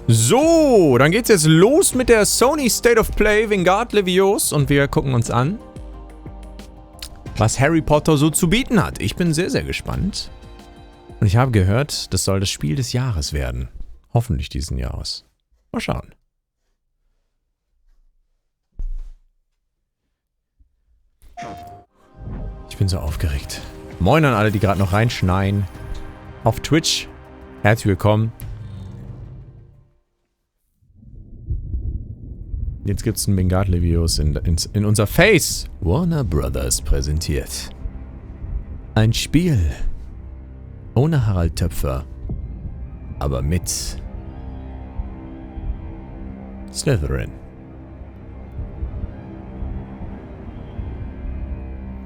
So, dann geht's jetzt los mit der Sony State of Play Vanguard Leviosa und wir gucken uns an, was Harry Potter so zu bieten hat. Ich bin sehr, sehr gespannt. Und ich habe gehört, das soll das Spiel des Jahres werden. Hoffentlich diesen Jahres. Mal schauen. Ich bin so aufgeregt. Moin an alle, die gerade noch reinschneien. Auf Twitch. Herzlich willkommen. Jetzt gibt es einen Vanguard Leviosa in unser Face. Warner Brothers präsentiert. Ein Spiel. Ohne Harald Töpfer. Aber mit Slytherin.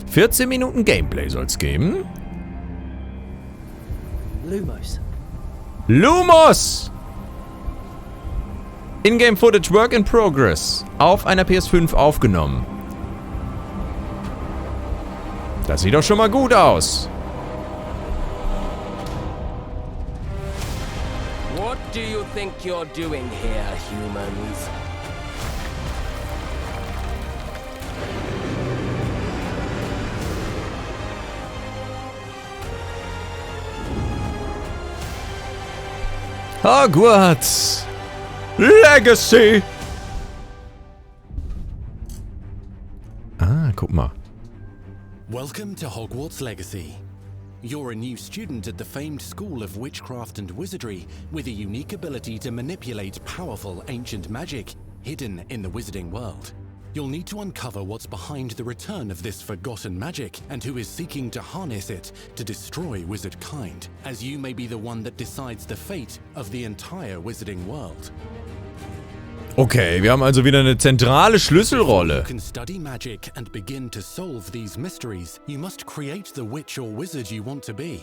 14 Minuten Gameplay soll's geben. Lumos! Ingame Footage Work in Progress. Auf einer PS5 aufgenommen. Das sieht doch schon mal gut aus. What do you think you're doing here, humans? Hogwarts Legacy. Ah, guck mal. Welcome to Hogwarts Legacy. You're a new student at the famed School of Witchcraft and Wizardry with a unique ability to manipulate powerful ancient magic hidden in the wizarding world. You'll need to uncover what's behind the return of this forgotten magic and who is seeking to harness it to destroy wizard kind, as you may be the one that decides the fate of the entire wizarding world. Okay, wir haben also wieder eine zentrale Schlüsselrolle. You can study magic and begin to solve these mysteries. You must create the witch or wizard you want to be.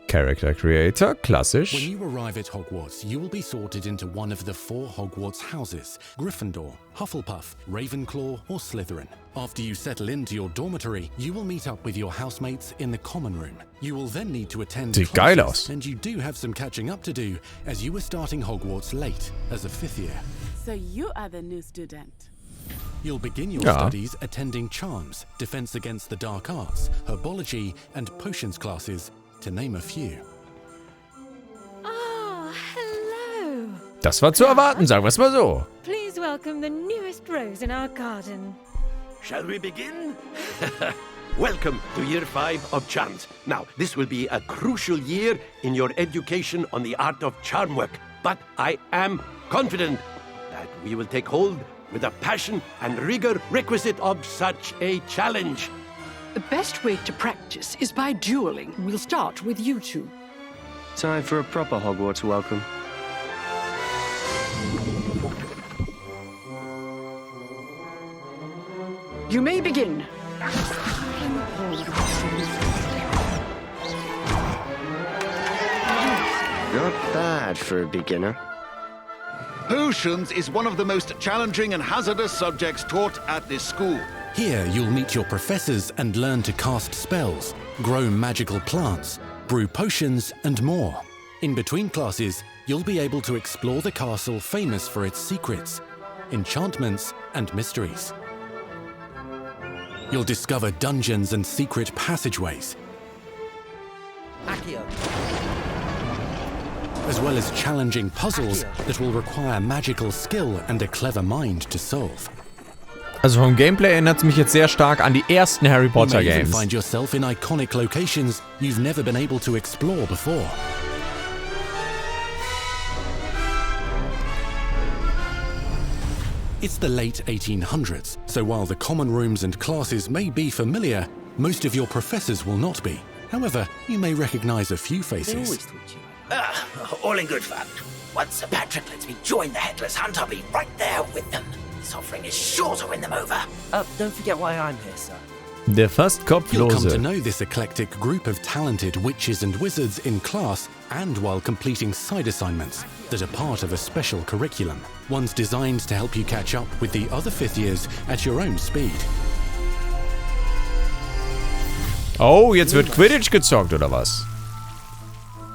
Character Creator, klassisch. When you arrive at Hogwarts, you will be sorted into one of the 4 Hogwarts houses: Gryffindor, Hufflepuff, Ravenclaw, or Slytherin. After you settle into your dormitory, you will meet up with your housemates in the common room. You will then need to attend Sieht geil classes, aus. and you do have some catching up to do, as you were starting Hogwarts late as a 5th year. So you are the new student. You'll begin your Ja. studies attending Charms, Defense Against the Dark Arts, Herbology, and Potions classes, to name a few. Ah, hello. Das war zu erwarten, sagen wir es mal so. Please welcome the newest rose in our garden. Shall we begin? Welcome to Year 5 of Charms. Now, this will be a crucial year in your education on the art of charm work. But I am confident that we will take hold with the passion and rigor requisite of such a challenge. The best way to practice is by dueling. We'll start with you two. Time for a proper Hogwarts welcome. You may begin. Not bad for a beginner. Potions is one of the most challenging and hazardous subjects taught at this school. Here, you'll meet your professors and learn to cast spells, grow magical plants, brew potions, and more. In between classes, you'll be able to explore the castle famous for its secrets, enchantments, and mysteries. You'll discover dungeons and secret passageways, as well as challenging puzzles that will require magical skill and a clever mind to solve. Also vom Gameplay erinnert es mich jetzt sehr stark an die ersten Harry Potter You may even Games. find yourself in iconic locations you've never been able to explore before. It's the late 1800s, so while the common rooms and classes may be familiar, most of your professors will not be. However, you may recognize a few faces. All in good fun. Once Sir Patrick lets me join the Headless Hunt, I'll be right there with them. This offering is sure to win them over. Don't forget why I'm here, sir. Der fast You'll come to Kopflose. know this eclectic group of talented witches and wizards in class and while completing side assignments that are part of a special curriculum. Ones designed to help you catch up with the other 5th years at your own speed. Oh, jetzt wird Quidditch gezockt, oder was?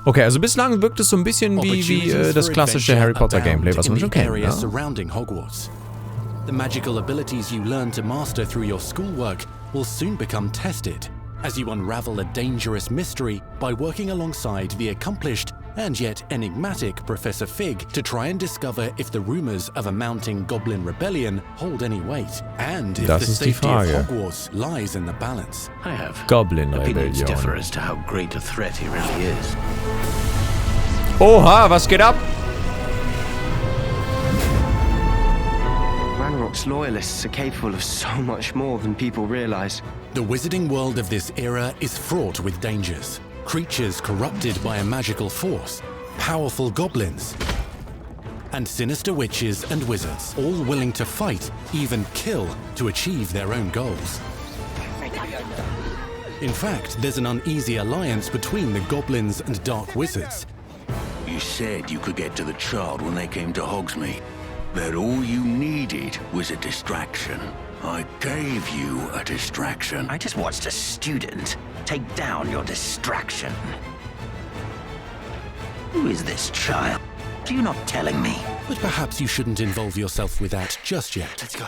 Okay, also bislang wirkt es so ein bisschen wie das klassische Harry Potter Gameplay, was man schon kennt. Ne? Surrounding Hogwarts. The magical abilities you learn to master through your schoolwork will soon become tested as you unravel a dangerous mystery by working alongside the accomplished and yet enigmatic Professor Fig to try and discover if the rumors of a mounting goblin rebellion hold any weight, and if the safety of Hogwarts lies in the balance. I have Goblin opinions Rebellion. differ as to how great a threat he really is. Oha, was geht ab? Ranrock's loyalists are capable of so much more than people realize. The wizarding world of this era is fraught with dangers. Creatures corrupted by a magical force, powerful goblins, and sinister witches and wizards, all willing to fight, even kill, to achieve their own goals. In fact, there's an uneasy alliance between the goblins and dark wizards. You said you could get to the child when they came to Hogsmeade. That all you needed was a distraction. I gave you a distraction. I just watched a student take down your distraction. Who is this child? Are you not telling me? But perhaps you shouldn't involve yourself with that just yet. Let's go.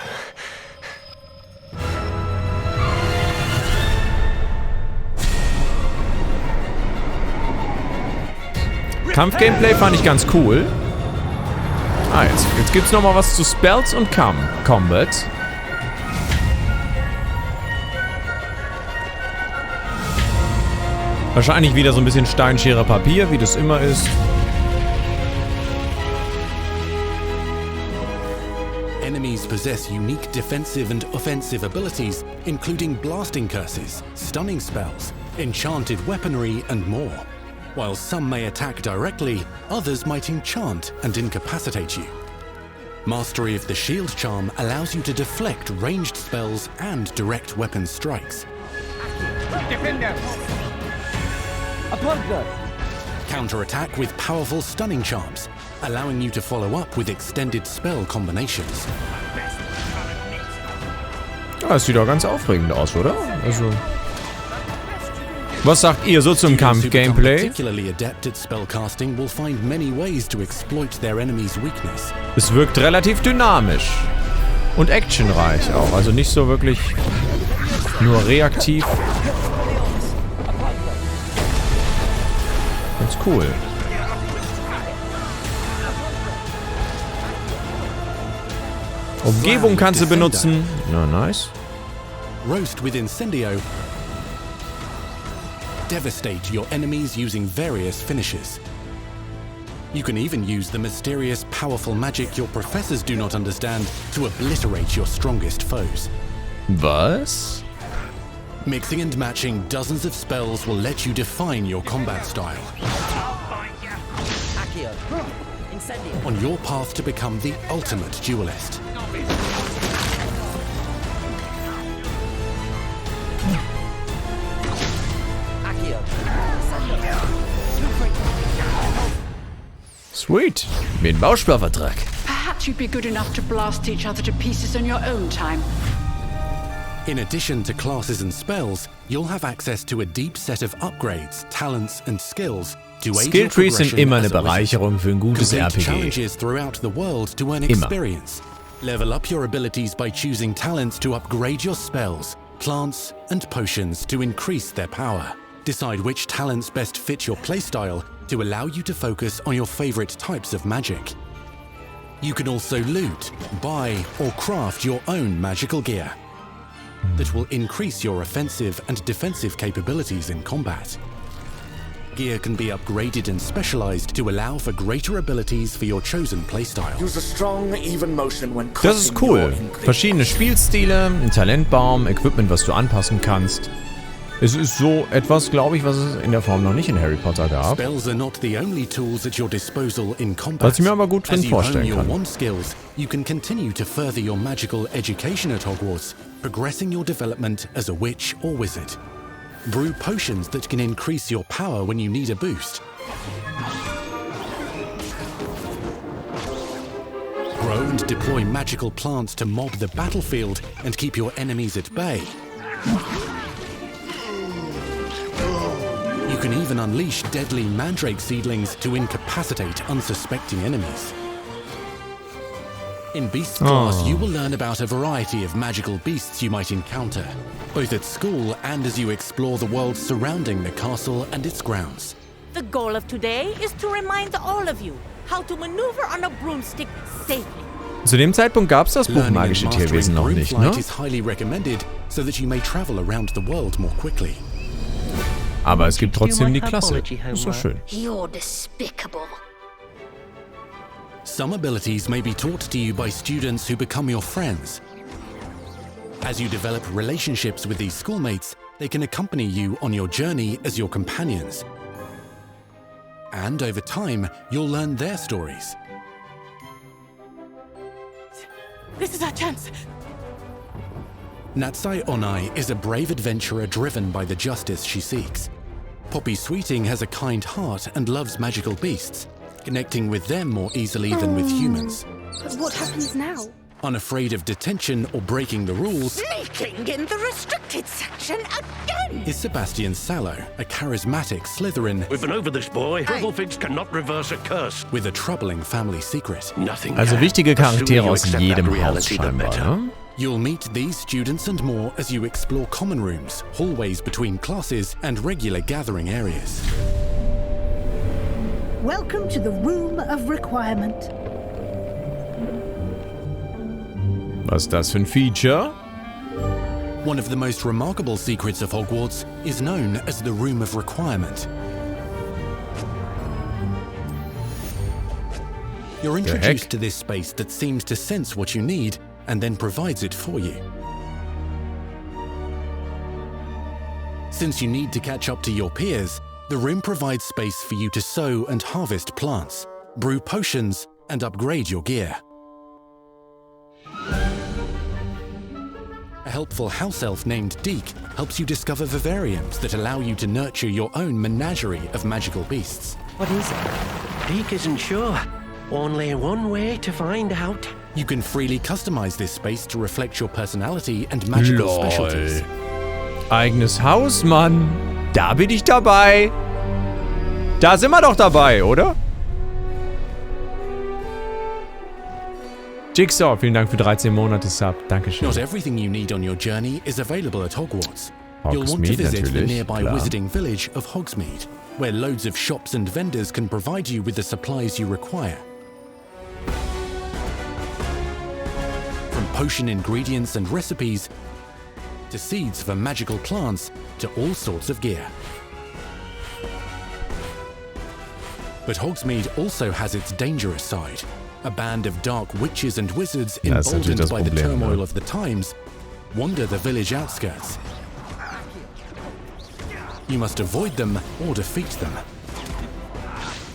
Kampf-Gameplay fand ich ganz cool. Ah, jetzt gibt's noch mal was zu Spells und Combat. Wahrscheinlich wieder so ein bisschen Stein, Schere, Papier, wie das immer ist. Enemies possess unique defensive and offensive abilities, including blasting curses, stunning spells, enchanted weaponry, and more. While some may attack directly, others might enchant and incapacitate you. Mastery of the shield charm allows you to deflect ranged spells and direct weapon strikes. Defender! Counterattack with powerful stunning charms, allowing you to follow up with extended spell combinations. Ja, das sieht doch ganz aufregend aus, oder? Also, was sagt ihr so zum Kampf-Gameplay? Particularly adept at spellcasting will find many ways to exploit their enemy's weakness. Es wirkt relativ dynamisch und actionreich auch, also nicht so wirklich nur reaktiv. Ganz cool. Umgebung kannst du benutzen. Na, nice. Roast with Incendio. Devastate your enemies using various finishes. You can even use the mysterious, powerful magic your professors do not understand to obliterate your strongest foes. Was? Mixing and matching dozens of spells will let you define your combat style. On your path to become the ultimate duelist. Sweet. Wie ein Bausparvertrag. Perhaps you'd be good enough to blast each other to pieces on your own time. In addition to classes and spells, you'll have access to a deep set of upgrades, talents and skills to aid your Skilltrees sind progression immer eine as a wizard. Bereicherung für ein gutes Complete RPG. challenges throughout the world to earn experience. Level up your abilities by choosing talents to upgrade your spells, plants and potions to increase their power. Decide which talents best fit your playstyle to allow you to focus on your favorite types of magic. You can also loot, buy or craft your own magical gear that will increase your offensive and defensive capabilities in combat. Gear can be upgraded and specialized to allow for greater abilities for your chosen playstyle. Use a strong, even motion when Das ist cool. Verschiedene Spielstile, ein Talentbaum, Equipment, was du anpassen kannst. Es ist so etwas, glaube ich, was es in der Form noch nicht in Harry Potter gab. Spells are not the only tools at your disposal in combat. Was ich mir aber gut drin vorstellen kann. As you hone your wand skills, you can continue to further your magical education at Hogwarts, progressing your development as a witch or wizard. Brew potions that can increase your power when you need a boost. Grow and deploy magical plants to mob the battlefield and keep your enemies at bay. You can even unleash deadly mandrake seedlings to incapacitate unsuspecting enemies. In Beast class, you will learn about a variety of magical beasts you might encounter, both at school and as you explore the world surrounding the castle and its grounds. The goal of today is to remind all of you how to maneuver on a broomstick safely. Zu dem Zeitpunkt gab es das Buch Magische Tierwesen noch nicht, ne? Is highly recommended so that you may travel around the world more quickly. Aber es gibt trotzdem die Klasse. Ist doch schön. You're despicable. Some abilities may be taught to you by students who become your friends. As you develop relationships with these schoolmates, they can accompany you on your journey as your companions. And over time, you'll learn their stories. This is our chance. Natsai Onai is a brave adventurer driven by the justice she seeks. Poppy Sweeting has a kind heart and loves magical beasts, connecting with them more easily than with humans. But what happens now? Unafraid of detention or breaking the rules, Sneaking in the restricted section again! is Sebastian Sallow, a charismatic Slytherin. We've been over this, boy. Grifflefigs cannot reverse a curse. With a troubling family secret. Nothing. Also wichtige Charaktere aus jedem Haus scheinbar, ne? You'll meet these students and more as you explore common rooms, hallways between classes, and regular gathering areas. Welcome to the Room of Requirement. Was ist das für ein Feature? One of the most remarkable secrets of Hogwarts is known as the Room of Requirement. You're introduced to this space that seems to sense what you need and then provides it for you. Since you need to catch up to your peers, the room provides space for you to sow and harvest plants, brew potions, and upgrade your gear. A helpful house elf named Deke helps you discover vivariums that allow you to nurture your own menagerie of magical beasts. What is it? Deke isn't sure. Only one way to find out. You can freely customize this space to reflect your personality and magical specialties. Eigenes Haus, Mann. Da bin ich dabei. Da sind wir doch dabei, oder? Jigsaw, vielen Dank für 13 Monate Sub. Dankeschön. Not everything you need on your journey is available at Hogwarts. You'll want to visit the nearby wizarding village of Hogsmeade, where loads of shops and vendors can provide you with the supplies you require. From potion ingredients and recipes, to seeds for magical plants, to all sorts of gear. But Hogsmeade also has its dangerous side. A band of dark witches and wizards emboldened by the turmoil of the times wander the village outskirts. You must avoid them or defeat them.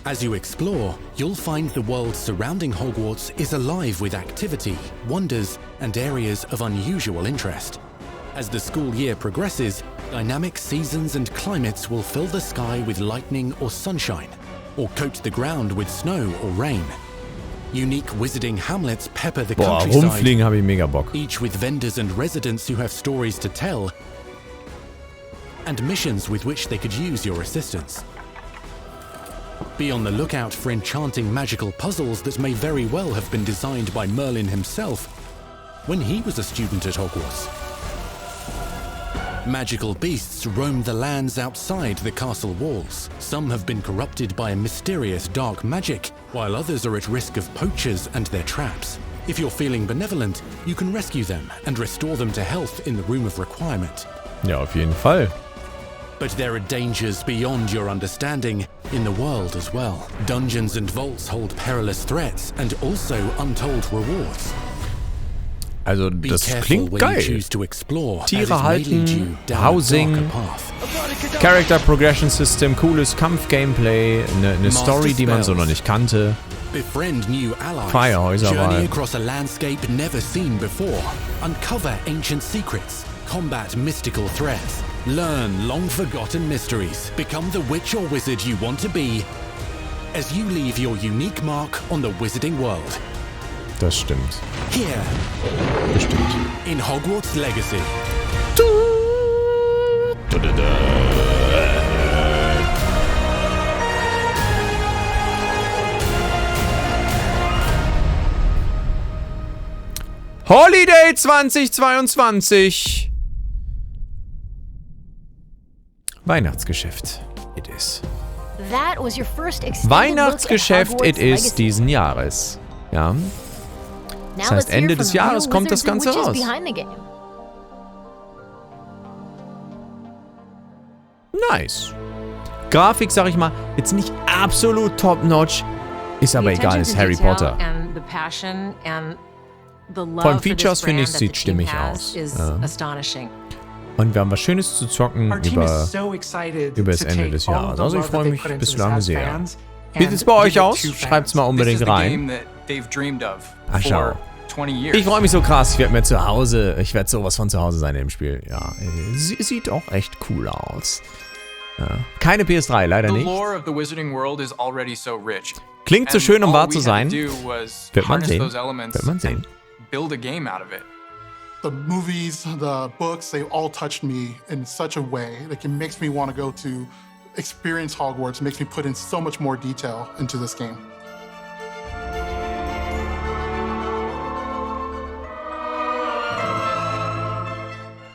As you explore, you'll find the world surrounding Hogwarts is alive with activity, wonders, and areas of unusual interest. As the school year progresses, dynamic seasons and climates will fill the sky with lightning or sunshine, or coat the ground with snow or rain. Unique wizarding hamlets pepper the countryside, rumfliegen habe ich mega Bock. Each with vendors and residents who have stories to tell, and missions with which they could use your assistance. Be on the lookout for enchanting magical puzzles that may very well have been designed by Merlin himself when he was a student at Hogwarts. Magical beasts roam the lands outside the castle walls. Some have been corrupted by a mysterious dark magic, while others are at risk of poachers and their traps. If you're feeling benevolent, you can rescue them and restore them to health in the Room of Requirement. Ja, auf jeden Fall. But there are dangers beyond your understanding in the world as well. Dungeons and vaults hold perilous threats and also untold rewards. Also, das klingt geil. Tiere halten, Housing, Character Progression System, cooles Kampf-Gameplay, eine Story, die man so noch nicht kannte. Befriend new allies. Feierhäuserwahl. Journey across a landscape never seen before. Uncover ancient secrets. Combat mystical threats. Learn long-forgotten mysteries. Become the witch or wizard you want to be as you leave your unique mark on the wizarding world. Das stimmt. Here. Bestimmt. In Hogwarts Legacy. Holiday 2022. Weihnachtsgeschäft. It is. That was your first Weihnachtsgeschäft it is diesen Jahres. Ja. Das heißt, Ende des Jahres kommt das Ganze raus. Nice. Grafik, sag ich mal, jetzt nicht absolut top-notch, ist aber egal, ist Harry Potter. Von Features finde ich, sieht stimmig aus. Ja. Und wir haben was Schönes zu zocken über das Ende des Jahres. Also ich freue mich bislang sehr. Wie sieht es bei euch aus? Schreibt's mal unbedingt rein. Ach, schau. Ich freue mich so krass. Ich werde sowas von zu Hause sein im Spiel. Ja, sieht auch echt cool aus. Ja. Keine PS3, leider nicht. Klingt so schön, um wahr zu sein. Wird man sehen. Wird man sehen. The movies, the books, they all touched me in such a way. Like, it makes me want to go to experience Hogwarts. It makes me put in so much more detail into this game.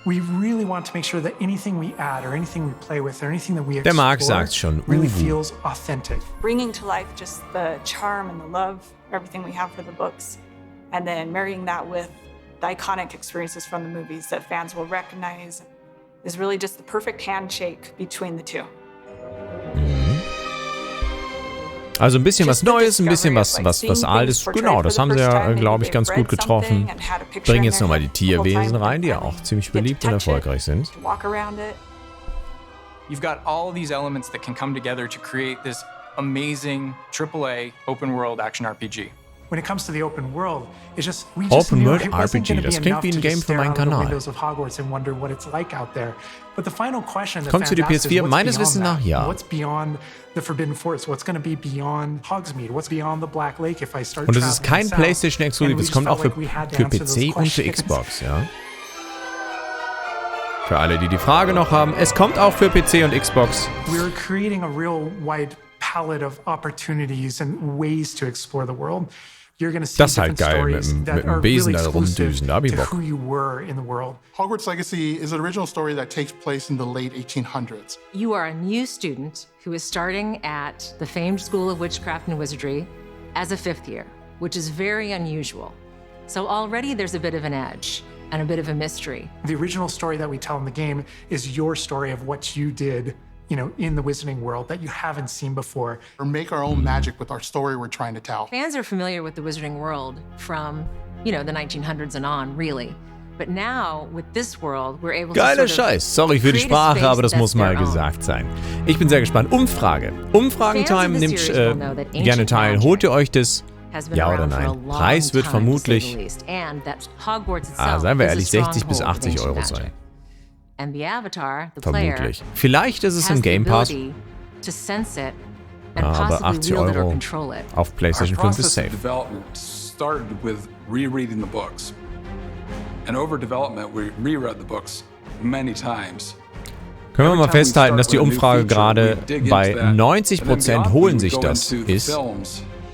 We really want to make sure that anything we add or anything we play with or anything that we Der Marc sagt schon. Really feels authentic. Bringing to life just the charm and the love, everything we have for the books, and then marrying that with the iconic experiences from the movies that fans will recognize is really just the perfect handshake between the two. Also ein bisschen was Neues, ein bisschen was Altes. Genau, das haben sie ja, glaube ich, ganz gut getroffen. Bringen jetzt nochmal die Tierwesen rein, die ja auch ziemlich beliebt und erfolgreich sind. You've got all of these elements that can come together to create this amazing AAA open world action RPG. When it comes to the open world, it's just Open World RPG, das klingt wie ein Game für meinen Kanal. Kommt für die PS4? Meines Wissens nach ja. Und es ist kein PlayStation-Exklusiv, es kommt auch für PC und für Xbox, ja. Für alle, die die Frage noch haben, es kommt auch für PC und Xbox. We're creating a real wide palette of opportunities and ways to explore the world. Das ist halt geil, mit dem Besen da rumdüsen, da hab ich Bock. Hogwarts Legacy is an original story that takes place in the late 1800s. You are a new student who is starting at the famed School of Witchcraft and Wizardry as a 5th year, which is very unusual. So already there's a bit of an edge and a bit of a mystery. The original story that we tell in the game is your story of what you did, you know, in the Wizarding world that you haven't seen before. Or make our own magic with our story we're trying to tell. Fans are familiar with the Wizarding world from, you know, the 1900s and on, really. But now, with this world, we're able Geiler Scheiß. Sorry für die Sprache, aber das muss mal gesagt sein. Ich bin sehr gespannt. Umfrage. Umfragentime, nimmt gerne teil. Holt ihr euch das? Ja oder nein? Preis wird vermutlich, seien wir ehrlich, 60 bis 80 Euro sein. Vermutlich. Vielleicht ist es im Game Pass. Aber 80 Euro auf PlayStation 5 ist safe. Können wir mal festhalten, dass die Umfrage gerade bei 90% holen sich das ist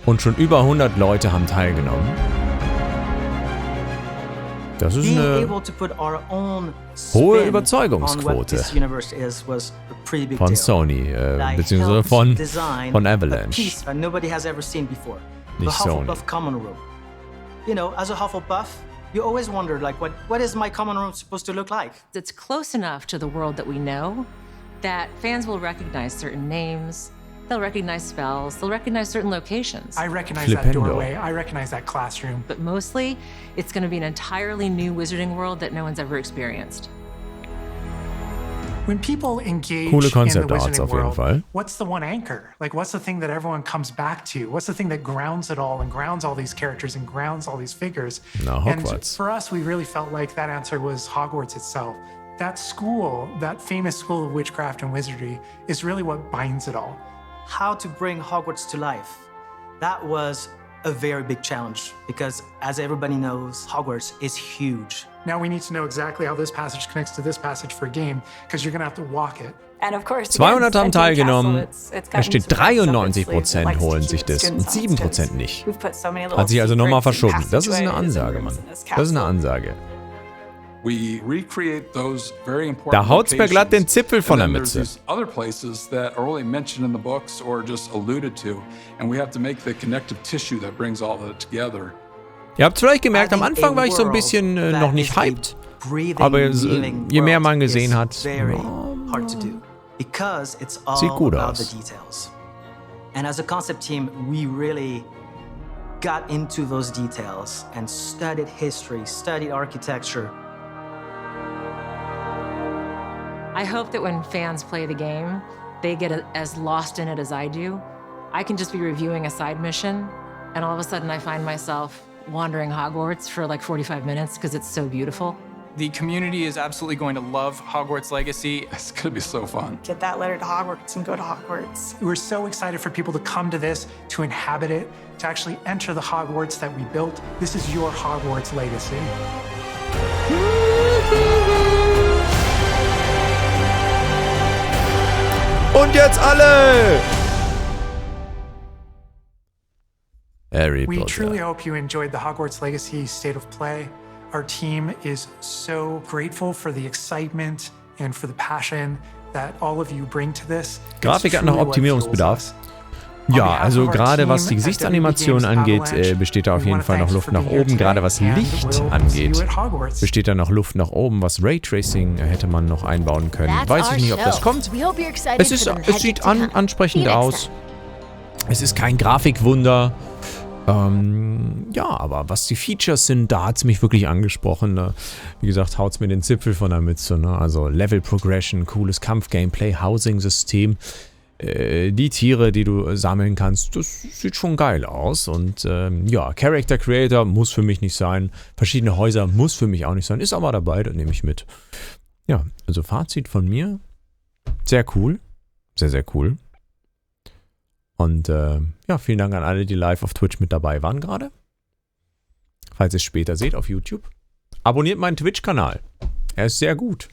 und schon über 100 Leute haben teilgenommen. Das ist eine hohe Überzeugungsquote von Sony, beziehungsweise von Avalanche. Nicht Sony. You know, as a Hufflepuff, you always wondered, like, what is my common room supposed to look like? It's close enough to the world that we know that fans will recognize certain names. They'll recognize spells. They'll recognize certain locations. I recognize that doorway. I recognize that classroom. But mostly, it's going to be an entirely new wizarding world that no one's ever experienced. When people engage Coole in the Concept Arts Wizarding auf jeden world, Fall. what's the one anchor? Like, what's the thing that everyone comes back to? What's the thing that grounds it all and grounds all these characters and grounds all these figures? No, and Hogwarts. for us, we really felt like that answer was Hogwarts itself. That school, that famous school of witchcraft and wizardry, is really what binds it all. How to bring Hogwarts to life. That was a very big challenge because, as everybody knows, Hogwarts is huge. Now we need to know exactly how this passage connects to this passage for a game, because you're going to have to walk it. 200 haben teilgenommen. Es steht 93% holen sich das und 7% nicht. Hat sich also nochmal verschoben. Das ist eine Ansage, Mann. Das ist eine Ansage. Da haut's mir glatt den Zipfel von der Mütze. Ihr habt vielleicht gemerkt, am Anfang war ich so ein bisschen noch nicht hyped. Aber je mehr man gesehen hat, sieht gut aus. And as a concept team, we really got into those details and studied history, studied architecture. I hope that when fans play the game, they get as lost in it as I do. I can just be reviewing a side mission, and all of a sudden I find myself wandering Hogwarts for like 45 minutes because it's so beautiful. The community is absolutely going to love Hogwarts Legacy. It's going to be so fun. Get that letter to Hogwarts and go to Hogwarts. We're so excited for people to come to this, to inhabit it, to actually enter the Hogwarts that we built. This is your Hogwarts Legacy. Und jetzt alle! Harry Potter. We truly hope you enjoyed the Hogwarts Legacy State of Play. Our team is so grateful for the excitement and for the passion that all of you bring to this. Grafik hat noch Optimierungsbedarf. Ja, also gerade was die Gesichtsanimation angeht, besteht da auf jeden Fall noch Luft nach oben. Gerade was Licht angeht, besteht da noch Luft nach oben. Was Raytracing hätte man noch einbauen können. Weiß ich nicht, ob das kommt. Es sieht ansprechend aus. Es ist kein Grafikwunder. Ja, aber was die Features sind, da hat es mich wirklich angesprochen. Ne? Wie gesagt, haut es mir den Zipfel von der Mütze. Ne? Also Level Progression, cooles Kampf-Gameplay, Housing-System. Die Tiere, die du sammeln kannst, das sieht schon geil aus. Und ja, Character Creator muss für mich nicht sein. Verschiedene Häuser muss für mich auch nicht sein. Ist aber dabei, das nehme ich mit. Ja, also Fazit von mir. Sehr cool. Sehr, sehr cool. Und ja, vielen Dank an alle, die live auf Twitch mit dabei waren gerade. Falls ihr es später seht auf YouTube. Abonniert meinen Twitch-Kanal. Er ist sehr gut.